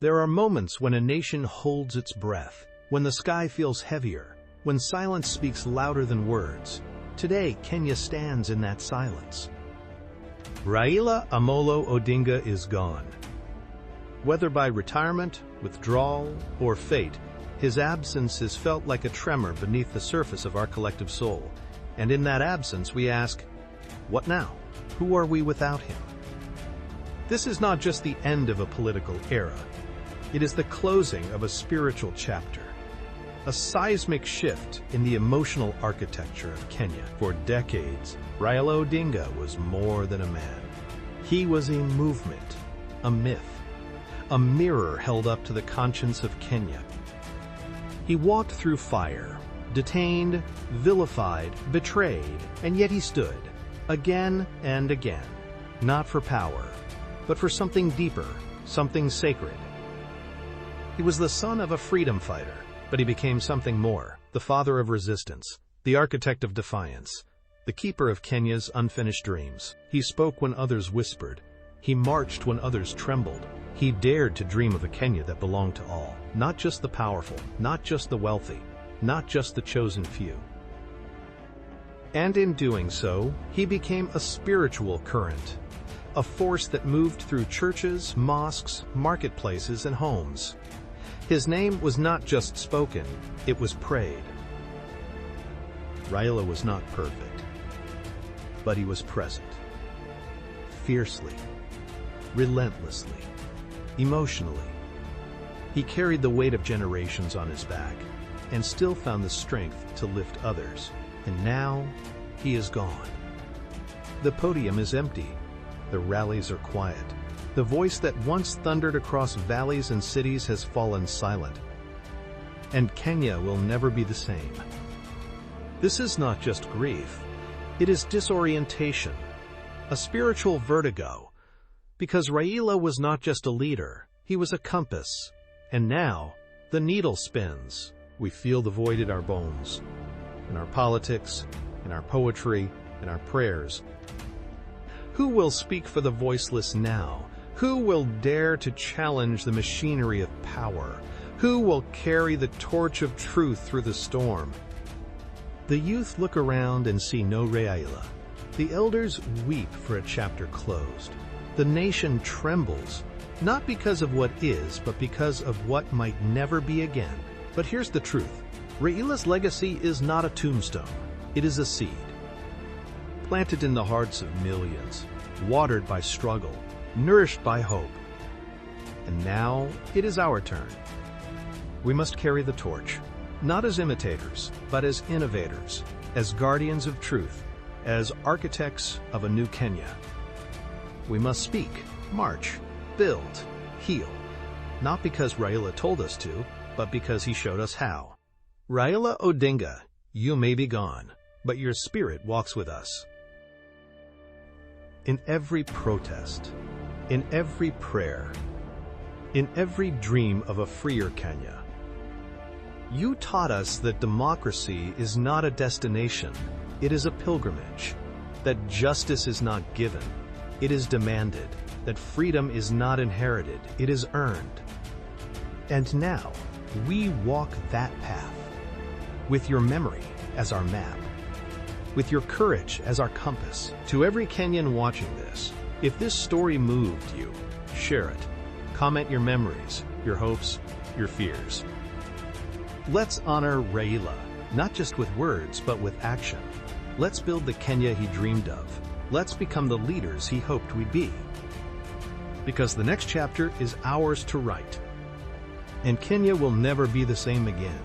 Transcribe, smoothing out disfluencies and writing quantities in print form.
There are moments when a nation holds its breath, when the sky feels heavier, when silence speaks louder than words. Today, Kenya stands in that silence. Raila Amolo Odinga is gone. Whether by retirement, withdrawal, or fate, his absence is felt like a tremor beneath the surface of our collective soul. And in that absence, we ask, what now? Who are we without him? This is not just the end of a political era. It is the closing of a spiritual chapter, a seismic shift in the emotional architecture of Kenya. For decades, Raila Odinga was more than a man. He was a movement, a myth, a mirror held up to the conscience of Kenya. He walked through fire, detained, vilified, betrayed, and yet he stood, again and again, not for power, but for something deeper, something sacred. He was the son of a freedom fighter, but he became something more, the father of resistance, the architect of defiance, the keeper of Kenya's unfinished dreams. He spoke when others whispered. He marched when others trembled. He dared to dream of a Kenya that belonged to all, not just the powerful, not just the wealthy, not just the chosen few. And in doing so, he became a spiritual current, a force that moved through churches, mosques, marketplaces, and homes. His name was not just spoken, it was prayed. Raila was not perfect, but he was present. Fiercely, relentlessly, emotionally. He carried the weight of generations on his back and still found the strength to lift others. And now, he is gone. The podium is empty. The rallies are quiet. The voice that once thundered across valleys and cities has fallen silent. And Kenya will never be the same. This is not just grief. It is disorientation, a spiritual vertigo. Because Raila was not just a leader, he was a compass. And now, the needle spins. We feel the void in our bones, in our politics, in our poetry, in our prayers. Who will speak for the voiceless now? Who will dare to challenge the machinery of power? Who will carry the torch of truth through the storm? The youth look around and see no Raila. The elders weep for a chapter closed. The nation trembles, not because of what is, but because of what might never be again. But here's the truth. Raila's legacy is not a tombstone. It is a seed. Planted in the hearts of millions, watered by struggle, nourished by hope. And now it is our turn. We must carry the torch, not as imitators, but as innovators, as guardians of truth, as architects of a new Kenya. We must speak, march, build, heal, not because Raila told us to, but because he showed us how. Raila Odinga, you may be gone, but your spirit walks with us. In every protest, in every prayer, in every dream of a freer Kenya, you taught us that democracy is not a destination, it is a pilgrimage, that justice is not given, it is demanded, that freedom is not inherited, it is earned. And now, we walk that path, with your memory as our map, with your courage as our compass. To every Kenyan watching this, if this story moved you, share it. Comment your memories, your hopes, your fears. Let's honor Raila, not just with words, but with action. Let's build the Kenya he dreamed of. Let's become the leaders he hoped we'd be. Because the next chapter is ours to write. And Kenya will never be the same again.